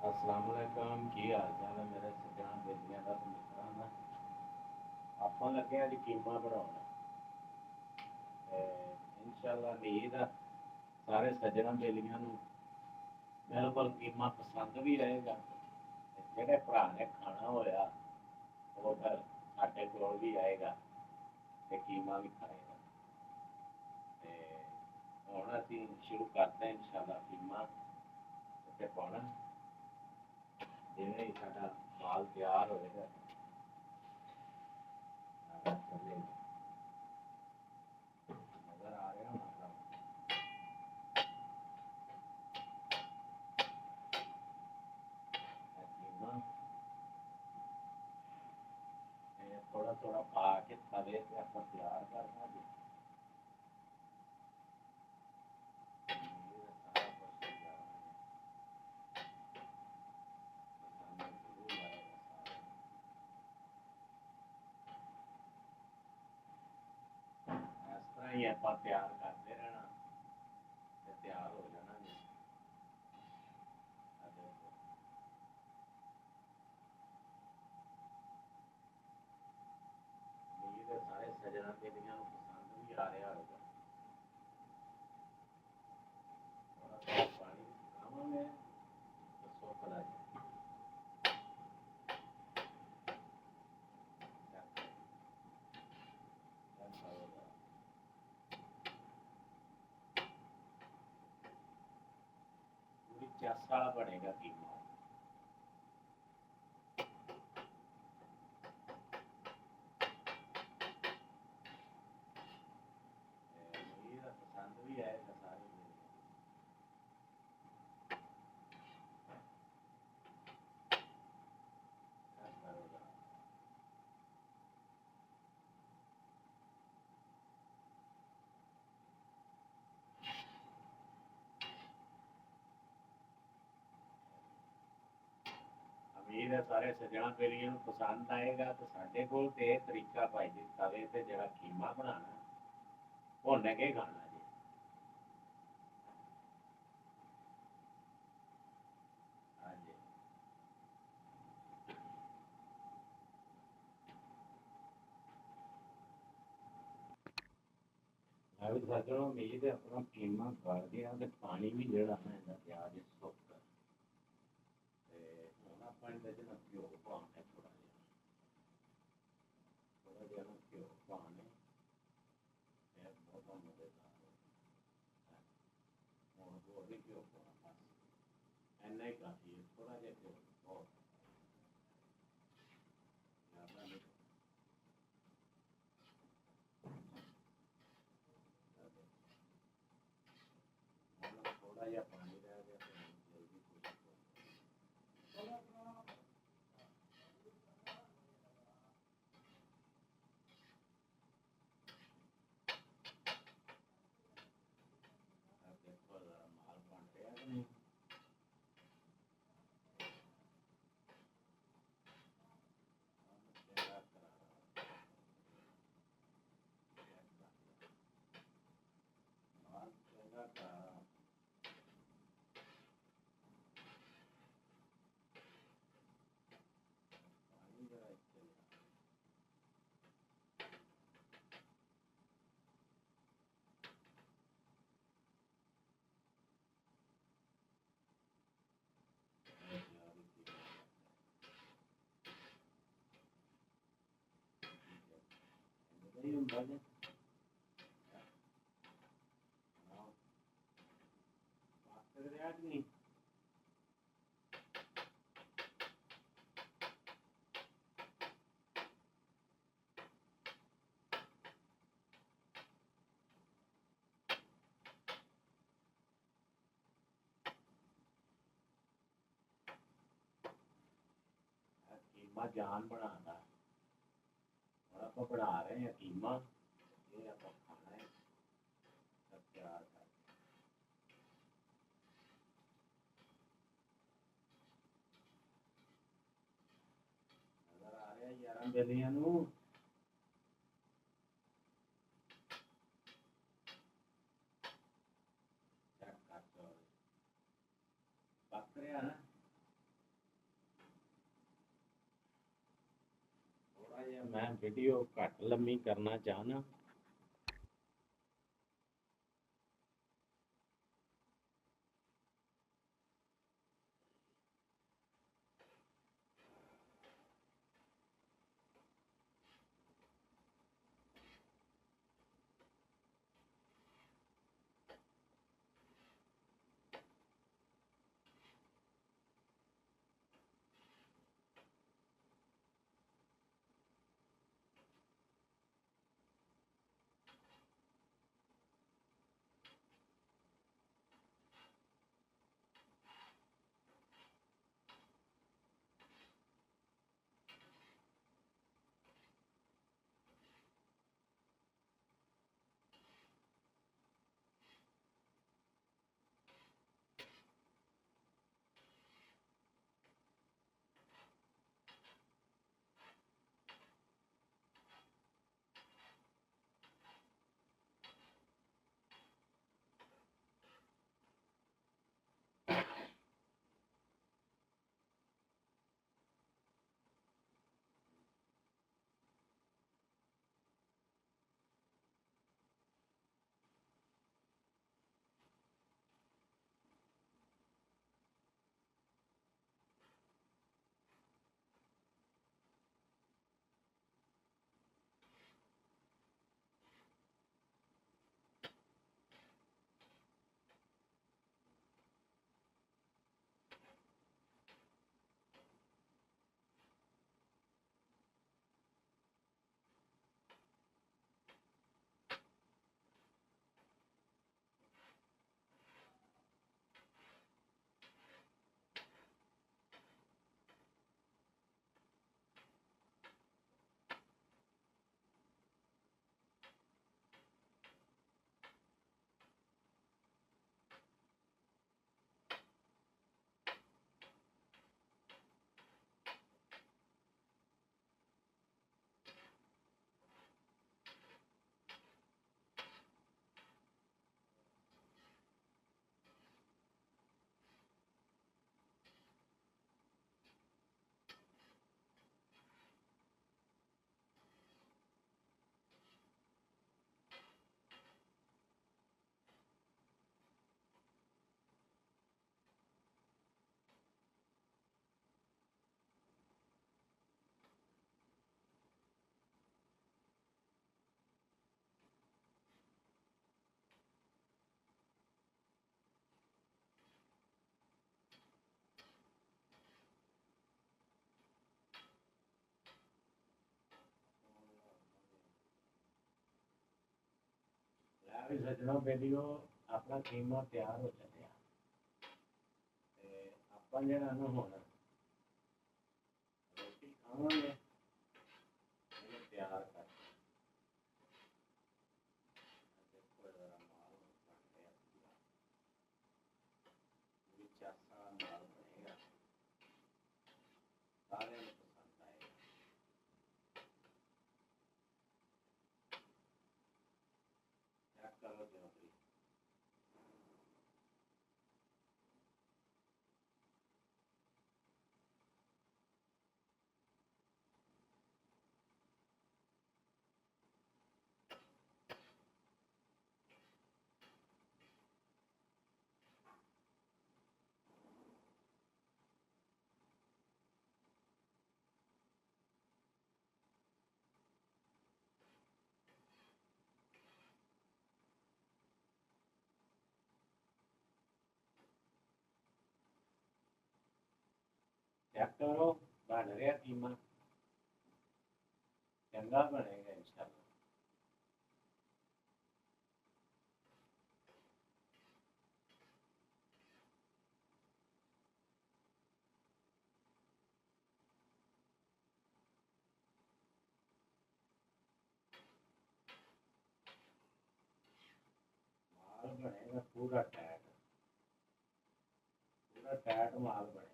ਅਸਲਾਮੁਅਲੈਕਮ, ਕੀ ਹਾਲ ਚਾਲ ਹੈ ਮੇਰੇ ਸੱਜਣਾ ਬੇਲੀਆਂ ਦਾ ਤੇ ਮਿੱਤਰਾਂ ਦਾ। ਆਪਾਂ ਲੱਗੇ ਅੱਜ ਕੀਮਾ ਬਣਾਉਣਾ ਤੇ ਇਨਸ਼ਾਅੱਲਾ ਉਮੀਦ ਆ ਸਾਰੇ ਸੱਜਣਾ ਬੇਲੀਆਂ ਨੂੰ ਬਿਲਕੁਲ ਕੀਮਾ ਪਸੰਦ ਵੀ ਰਹੇਗਾ ਤੇ ਜਿਹੜੇ ਭਰਾ ਨੇ ਖਾਣਾ ਹੋਇਆ ਉਹ ਫਿਰ ਸਾਡੇ ਕੋਲ ਵੀ ਆਏਗਾ ਤੇ ਕੀਮਾ ਵੀ ਖਾਏਗਾ। ਤੇ ਹੁਣ ਅਸੀਂ ਸ਼ੁਰੂ ਕਰਦੇ ਹਾਂ ਇਨਸ਼ਾਅੱਲਾ ਕੀਮਾ ਤੇ ਪਾਉਣਾ ਜਿਵੇਂ ਹੀ ਸਾਡਾ ਮਾਲ ਤਿਆਰ ਹੋਏਗਾ ਚੱਲੇਗਾ। ਨਜ਼ਰ ਆ ਰਿਹਾ ਹੋਣਾ ਕੀਮਾ ਥੋੜਾ ਥੋੜਾ ਪਾ ਕੇ ਤਵੇ ਤੇ ਆਪਾਂ ਤਿਆਰ ਕਰਨਾ ਜੀ। ਇਹ ਸਾਰਾ ਕੁਝ ਪਸੰਦ ਜ਼ਰੂਰ ਆਏਗਾ ਸਾਰਿਆਂ ਨੂੰ। ਇਸ ਤਰ੍ਹਾਂ ਹੀ ਆਪਾਂ ਤਿਆਰ ਕਰਦੇ ਰਹਿਣਾ ਤੇ ਤਿਆਰ ਹੋ ਜਾਣਾ ਜੀ। ਆ ਦੇਖੋ, ਉਮੀਦ ਹੈ ਸਾਰੇ ਸੱਜਣਾ ਬੇਲੀਆਂ ਨੂੰ ਪਸੰਦ ਵੀ ਆ ਰਿਹਾ ਹੋਵੇਗਾ। ਥੋੜਾ ਥੋੜਾ ਪਾਣੀ ਪਾਵਾਂਗੇ ਤੇ ਸੁੱਕ ਲੱਗ ਜਾਏਗਾ। ਪੂਰੀ ਚੱਸ ਵਾਲਾ ਬਣੇਗਾ ਕੀਮਾ। ਉਮੀਦ ਹੈ ਪਸੰਦ ਵੀ ਆਏਗਾ ਸਾਰੇ ਨੂੰ। ਉਮੀਦ ਹੈ ਸਾਰੇ ਸੱਜਣਾ ਬੇਲੀਆਂ ਨੂੰ ਪਸੰਦ ਆਏਗਾ ਤੇ ਸਾਡੇ ਕੋਲ ਤੇ ਇਹ ਤਰੀਕਾ ਭਾਈ ਜੀ ਤਵੇ ਤੇ ਜਿਹੜਾ ਕੀਮਾ ਬਣਾਉਣਾ ਭੁੰਨ ਕੇ ਖਾਣਾ ਜੀ। ਹਾਂਜੀ, ਮੈਂ ਵੀ ਸੱਜਣਾ ਉਮੀਦ ਹੈ ਆਪਣਾ ਕੀਮਾ ਗਲ ਗਿਆ ਤੇ ਪਾਣੀ ਵੀ ਜਿਹੜਾ ਨਾ ਇਹਦਾ ਪਿਆਜ਼ ਸੁੱਕ ਤੇ ਹੁਣ ਆਪਾਂ ਇਹਦੇ ਚ ਨਾ ਘਿਓ ਪਾਉਣਾ ਥੋੜਾ ਜਿਹਾ ਨਾ ਘਿਓ ਪਾਉਣਾ ਇਹ ਬਹੁਤ ਮਜ਼ੇਦਾਰ ਹੈ। ਹੁਣ ਹੋਰ ਵੀ ਘਿਓ ਪਾਉਣਾ ਬਸ ਇੰਨਾ ਹੀ ਕਾਫੀ ਹੈ। ਥੋੜਾ ਜਿਹਾ ਘਿਓ ਬਹੁਤ ਜ਼ਿਆਦਾ ਨਹੀਂ। ਹੁਣ ਥੋੜਾ ਜਿਹਾ ਪਾਣੀ ਰਹਿ ਗਿਆ ਤੇ ਜਲਦੀ ਖੁਸ਼ਕ ਦੇਖੋ ਜ਼ਰਾ ਮਾਲ ਬਣ ਰਿਹਾ ਕਿ ਨਹੀਂ। ਚੰਗਾ ਕਰਾਰਾ ਮਾਲ ਚੰਗਾ ਕਰਾਰਾ ਪਾਣੀ ਜਰਾ ਇੱਥੇ ਲਿਆ। ਨਹੀਂ ਹੁੰਦਾ ਜੀ। ਬਾਤ ਕਰ ਰਿਹਾ ਕਿ ਨਹੀਂ। ਕੀਮਾ ਜਾਨ ਬਣਾਉਂਦਾ। ਹੁਣ ਆਪਾਂ ਬਣਾ ਰਹੇ ਹਾਂ ਕੀਮਾ। ਇਹ ਆਪਾਂ ਖਾਣਾ ਹੈ ਸਭ ਤਿਆਰ ਕਰ। ਨਜ਼ਰ ਆ ਰਿਹਾ ਯਾਰਾਂ ਬੇਲੀਆਂ ਨੂੰ। ਚੈੱਕ ਕਰ ਚੋ ਪੱਕ ਰਿਹਾ ਨਾ। मैं वीडियो घट लम्मी करना चाहना। सजनों वीडियो अपना कीमा तैयार हो चलिया अपन जरा ना होना रोटी खावांगे तैयार कर देखो जरा माल बन गया पूरी चासा माल बनेगा सारे में पसंद आएगा। क्या करो जरूरी चेक करो बन रहा कीमा चंगा बनेगा इंशाल्लाह। माल बनेगा पूरा टैट माल बनेगा।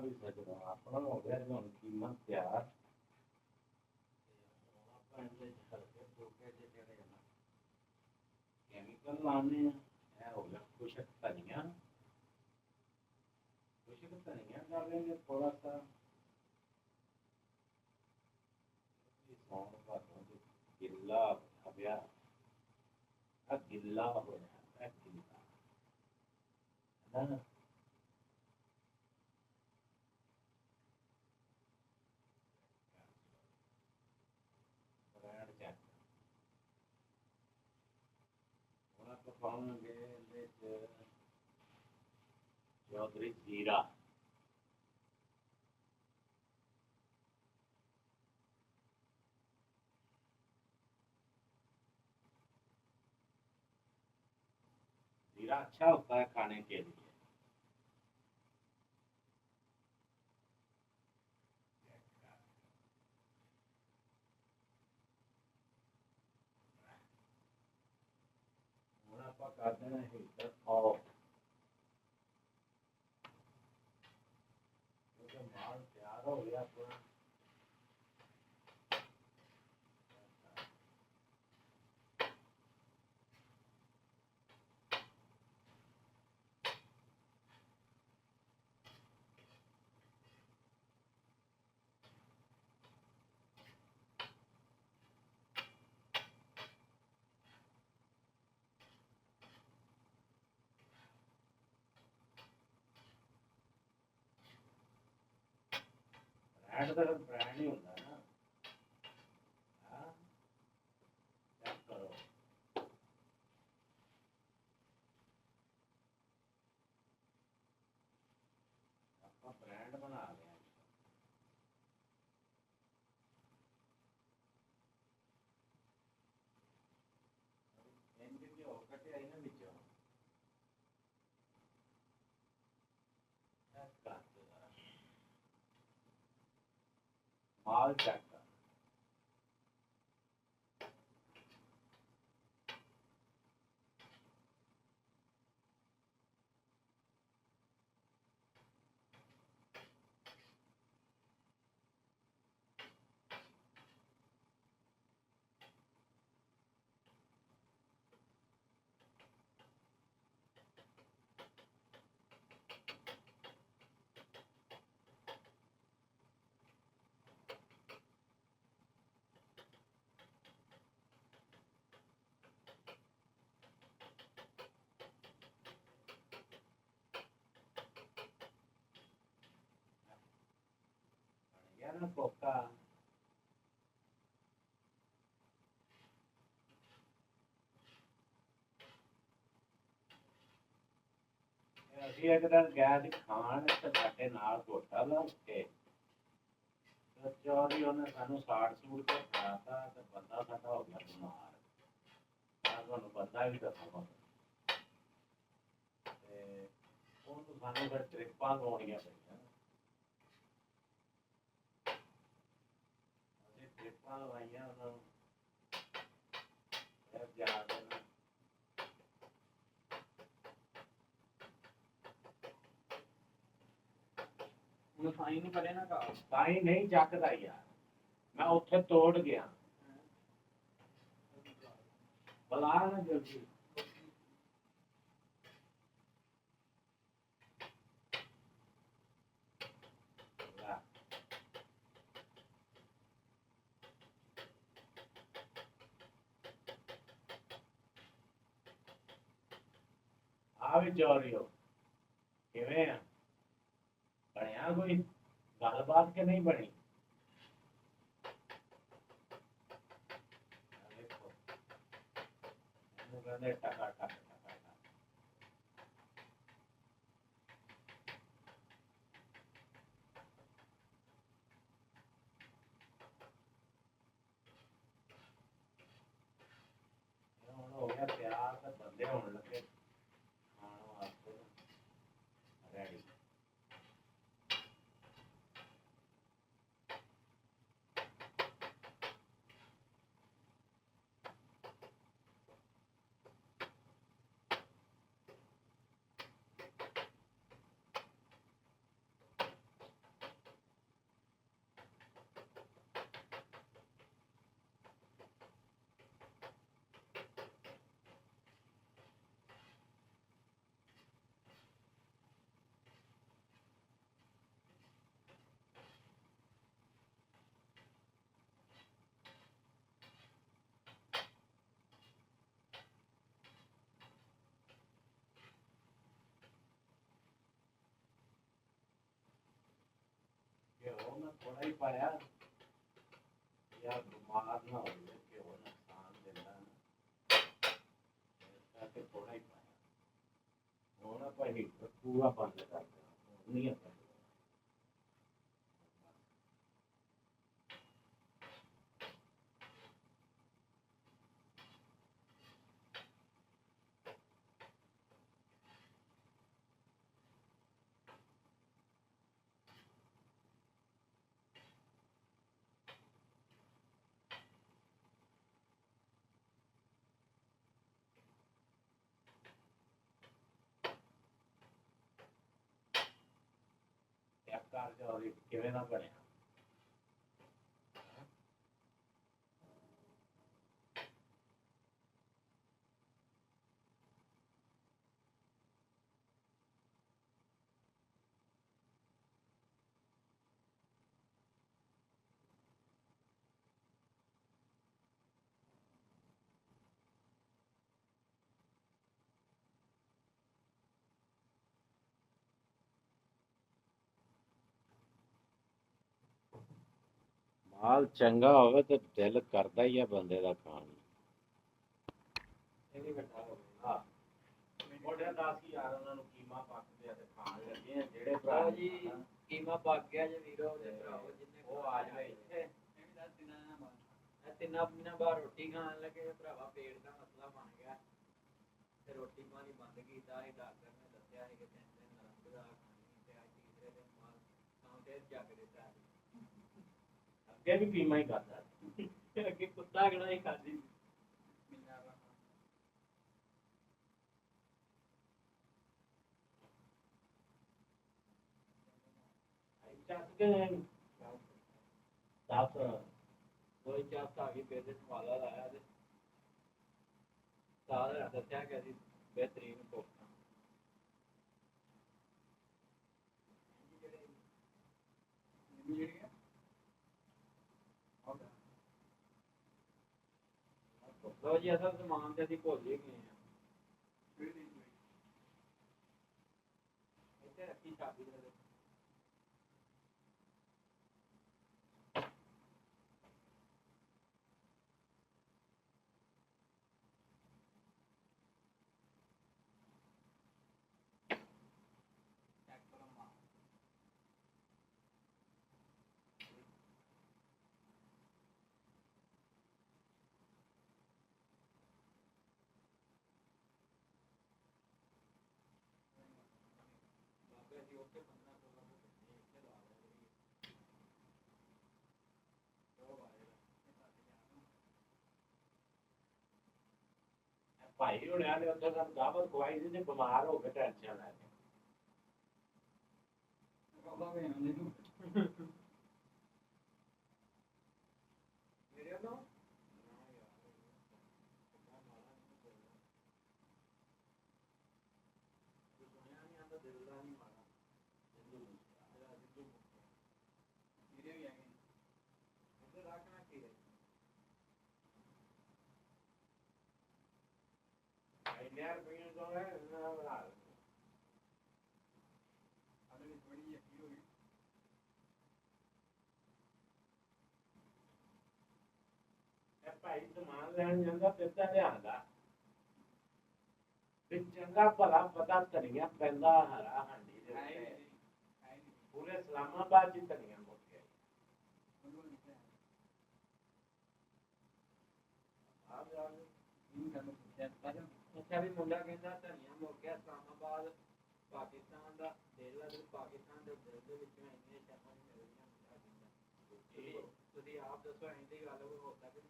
भी सजनों अपना हो गया जो कीमा तैयार ਪਿੰਡ ਦੇ ਹਲਕੇ ਫੁਲਕੇ ਜਿਹੇ ਜਿਹੜੇ ਆ ਨਾ ਕੈਮੀਕਲ ਲਾਉਂਦੇ ਆ। ਇਹ ਹੋ ਗਿਆ ਖੁਸ਼ਕ ਧਨੀਆ, ਖੁਸ਼ਕ ਧਨੀਆ डालेंगे थोड़ा सा। सौंफ भादों में गिल्ला हो गया, गिल्ला हो गया, गिल्ला है ना। ब्रांड चेक ਹੁਣ ਆਪਾਂ ਪਾਵਾਂਗੇ ਇਹਦੇ ਚ ਚੌਧਰੀ ਜ਼ੀਰਾ, जीरा अच्छा होता है खाने के लिए। ਹੁਣ ਆਪਾਂ ਕਰ ਦੇਣਾ ਹੀਟਰ ਆਫ, ਕਿਉਂਕਿ ਮਾਲ ਤਿਆਰ ਹੋ ਗਿਆ ਆਪਣਾ। ब्रांड का ब्रांड ही होता है ना। हाँ, चेक करो। आपका ब्रांड बना लिया इनके और कटे आई ना नीचे माल चेक कर। या ना कोका ਅਸੀਂ ਇੱਕ ਦਿਨ ਗਿਆ ਸੀ ਖਾਣ ਤੇ ਸਾਡੇ ਨਾਲ ਗੋਟਾ ਲਾ ਕੇ ਚੌਧਰੀ ਉਹਨੇ ਸਾਨੂੰ ਸਾੜ ਸੂੜ ਕੇ ਖਾਤਾ ਤੇ ਬੰਦਾ ਸਾਡਾ ਹੋ ਗਿਆ ਬਿਮਾਰ। ਮੈਂ ਤੁਹਾਨੂੰ ਬੰਦਾ ਵੀ ਦੱਸਾਂਗਾ ਤੇ ਉਹਨੂੰ ਸਾਨੂੰ ਫਿਰ ਟ੍ਰਿਪਾਂ ਲਾਉਣੀਆਂ ਪਈਆਂ। ਅਸੀਂ ਟ੍ਰਿਪਾਂ ਲਵਾਈਆਂ ਉਹਨਾਂ ਨੂੰ ਫਿਰ ਜਾ ਕੇ ਨਾ ਸਾਈ ਨਹੀਂ ਪੜੇ ਨਾ ਕਾ ਸਾਈ ਨਹੀਂ ਚੱਕਦਾ ਯਾਰ। ਮੈਂ ਉੱਥੇ ਤੋੜ ਗਿਆ ਬੁਲਾ ਨਾ ਜਲਦੀ। ਆ ਵੀ ਚੋਰੀਓ ਕਿਵੇਂ ਆ ਬਣਿਆ ਕੋਈ ਗੱਲਬਾਤ ਕਿ ਨਹੀਂ ਬਣੀ। ਦੇਖੋ ਇਹਨੂੰ ਕਹਿੰਦੇ ਟਕਾ ਟਕ ਟਕਾ ਟਕ। ਹੁਣ ਹੋ ਗਿਆ ਤਿਆਰ ਤੇ ਬੰਦੇ ਹੋਣ ਲੱਗੇ ਖਾਣ ਵਾਸਤੇ ਰੈਡੀ। ਥੋੜਾ ਹੀ ਪਾਇਆ ਯਾਰ ਬਿਮਾਰ ਨਾ ਹੋ ਜਾਏ ਕਿ ਉਹ ਨੁਕਸਾਨ ਦਿੰਦਾ ਨਾ ਇਸ ਕਰਕੇ ਥੋੜਾ ਹੀ ਪਾਇਆ ਹੁਣ ਆਪਾਂ ਹੀਟਰ ਪੂਰਾ ਬੰਦ ਕਰ ਦੇਣਾ ਨਹੀਂ ਆਪਾਂ ਚੈੱਕ ਕਰ ਜੋ ਕਿਵੇਂ ਦਾ ਬਣਿਆ ਮਾਲ ਚੰਗਾ ਹੋਵੇ ਤੇ ਦਿਲ ਕਰਦਾ ਹੀ ਆ ਬੰਦੇ ਦਾ ਖਾਣ ਨੂੰ ਇਹ ਵੀ ਵੱਡਾ ਹੋਵੇ ਹਾਂ ਮੋਢਿਆਂ ਦਾ ਸੀ ਯਾਰ ਉਹਨਾਂ ਨੂੰ ਕੀਮਾ ਪੱਕਦੇ ਆ ਤੇ ਖਾਣ ਲੱਗੇ ਆ ਜਿਹੜੇ ਭਰਾ ਜੀ ਕੀਮਾ ਪੱਕ ਗਿਆ ਜੇ ਵੀਰੋ ਦੇ ਭਰਾਓ ਜਿੰਨੇ ਉਹ ਆ ਜਾਵੇ ਇੱਥੇ ਤਿੰਨਾਂ ਦਿਨਾਂ ਬਾਅਦ ਰੋਟੀ ਖਾਣ ਲੱਗੇ ਭਰਾਵਾ ਪੇਟ ਦਾ ਮਸਲਾ ਬਣ ਗਿਆ ਤੇ ਰੋਟੀ ਪਾਣੀ ਬੰਦ ਕੀਤਾ ਇਹ ਡਾਕਟਰ ਨੇ ਦੱਸਿਆ ਸੀ ਕਿ 3 ਦਿਨ ਨਰਕ ਦਾ ਖਾਣੀ ਤੇ ਅੱਜ ਤੀਸਰੇ ਦਿਨ ਮਾਲ ਤਾਂ ਤੇ ਜੱਗ ਦਿੱਤਾ ਅੱਗੇ ਵੀ ਕੀਮਾ ਹੀ ਕਰਦਾ ਅੱਗੇ ਕੁੱਤਾ ਕਿਹੜਾ ਹੀ ਖਾਦੀ ਚੱਕ ਕੇ ਦੱਸ ਕੋਈ ਚਾਹਤਾ ਆ ਗਈ ਪੇਟ ਸਵਾਲਾ ਲਾਇਆ ਤੇ ਸਾਰਾ ਦੱਸਿਆ ਕਿ ਅਸੀਂ ਬਿਹਤਰੀਨ ਕੋਖਾਂ ਲੋ ਜੀ ਅਸਲ ਸਮਾਨ ਤੇ ਅਸੀਂ ਭੁੱਲ ਹੀ ਗਏ ਆ ਇੱਥੇ ਰੱਖੀ ਚਾਬੀ ਦੇ ਭਾਈ ਹੁਣਿਆਂ ਨੇ ਉੱਥੇ ਸਾਨੂੰ ਦਾਵਤ ਖਵਾਈ ਸੀ ਤੇ ਬਿਮਾਰ ਹੋ ਕੇ ਟੈਨਸ਼ਨ ਲੈ ਕੇ ਮੇਰੇ ਨਾਲ ਇੰਨੇ ਰੁਪਈਏ ਤੋਂ ਹੈ ਇਹਨਾਂ ਬਣਾ ਇਹ ਭਾਈ ਸਮਾਨ ਲੈਣ ਜਾਂਦਾ ਫਿਰ ਤਾਂ ਲਿਆਂਦਾ ਵੀ ਚੰਗਾ ਭਲਾ ਪਤਾ ਧਨੀਆ ਪੈਂਦਾ ਹਰਾ ਹਾਂਡੀ ਦੇ ਉੱਤੇ ਪੂਰੇ ਇਸਲਾਮਾਬਾਦ ਚ ਧਨੀਆ ਮੁੱਕ ਗਿਆ ਅੱਛਾ ਵੀ ਮੁੰਡਾ ਕਹਿੰਦਾ ਧਨੀਆ ਮੁੱਕ ਗਿਆ ਇਸਲਾਮਾਬਾਦ ਪਾਕਿਸਤਾਨ ਦਾ ਦੇਲਾ ਦੇ ਪਾਕਿਸਤਾਨ ਦੇ ਦਿਲ ਦੇ ਵਿੱਚੋਂ ਇੰਨੇ ਸ਼ਰਮਾਂ ਨਹੀਂ ਮਿਲਦੀਆਂ ਤੁਸੀਂ ਆਪ ਦੱਸੋ ਇੰਨੀ ਗੱਲ ਹੋ ਸਕਦੀ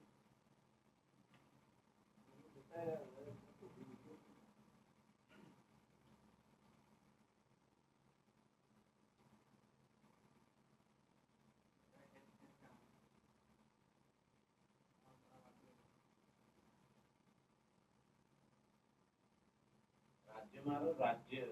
राज्य मारो राज्य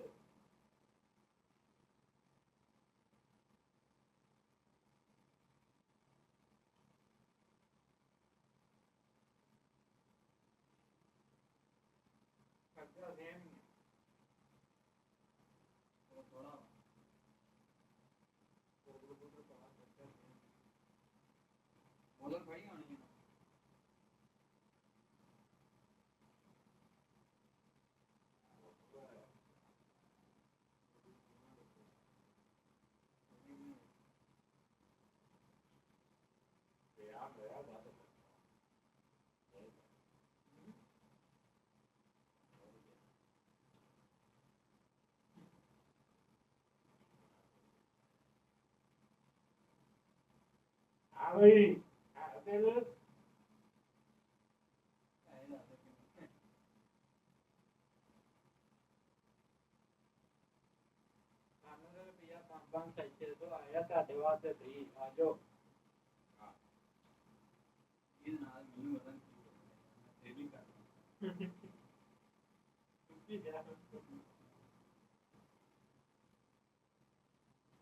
ਉਧਰ ਭਾਈ ਆਣੀ ਹੈ ਤੇ ਆ ਮੇਰਾ ਬਾਤ ਆ ਬਈ ਆ ਤੇ ਸਾਨੂੰ ਤਾਂ ਰੁਪਈਆ 5-5 ਸਾਈਕਲ ਤੋਂ ਆਇਆ ਤੁਹਾਡੇ ਵਾਸਤੇ ਫ੍ਰੀ ਆਜੋ ਇਹ ਨਾਲ ਮੈਨੂੰ ਪਤਾ ਨਹੀਂ ਇਹ ਵੀ ਕਰ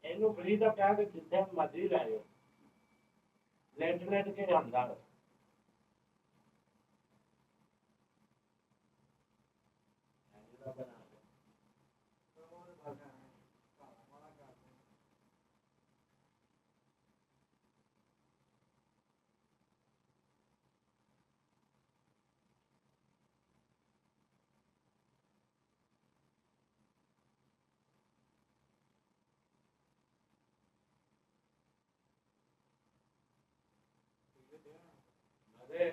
ਇਹਨੂੰ ਫਰੀ ਦਾ ਕਹਿ ਕੇ ਜਿੱਥੇ ਮਰਜ਼ੀ ਲੈ ਜਾਓ ਲੈਟ ਕੇ ਜਾਂਦਾ ਵਾ। ਇਹਦਾ ਬਣਾ ਲਓ। ਹੋਰ ਭਾਗਾ ਕਾਲਾ ਵਾਲਾ ਕਰ ਦੇ ਅਰੇ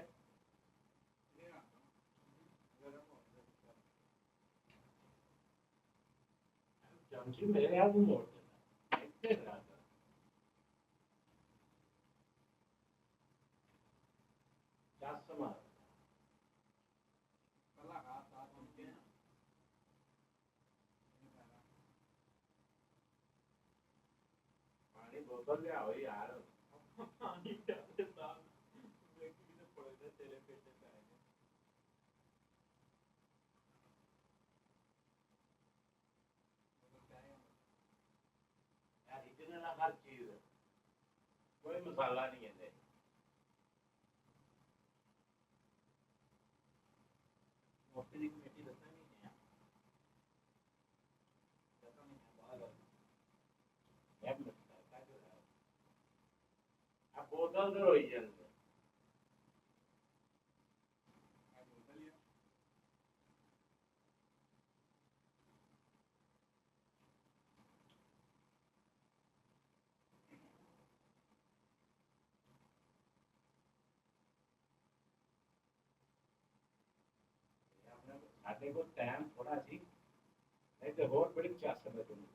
ਚਮਚੀ ਮੇਰੇ ਆਪ ਨੂੰ ਮੋੜ ਦੇਣਾ ਇੱਥੇ ਲਾ ਦੇ ਚੱਸ ਮਾਰ ਕੱਲਾ ਘਾਸ ਸਾਥ ਹੁੰਦੇ ਨਾ ਪਾਣੀ ਬੋਤਲ ਲਿਆਓ ਯਾਰ ਪਾਣੀ ਚਾਹਤੇ ਸਾਥ ਵੇਖੀ ਤੇ ਪੜਦੇ ਤੇਰੇ ਪੇਟੇ ਪੈ ਗਏ यार इतना हर चीज है कोई मसाला नहीं है ਮੋਟੀ ਦੀ ਕਮੇਟੀ ਦੱਸਾਂਗੇ ਨਹੀਂ ਆ ਦੱਸਾਂ ਨਹੀਂ ਬਾਹਰ अब बोतल तो रोई जल्द ਸਾਡੇ ਕੋਲ ਟਾਈਮ ਥੋੜਾ ਸੀ ਨਹੀਂ ਤੇ ਹੋਰ ਬੜੀ ਚਾਸ ਹੈ ਤੁਹਾਨੂੰ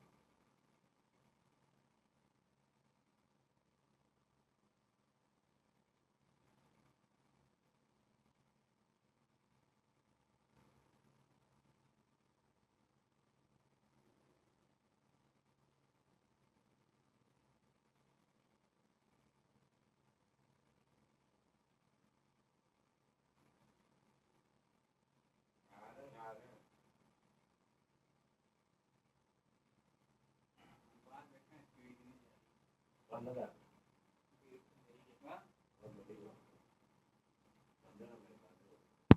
ਬੰਦ ਕਰ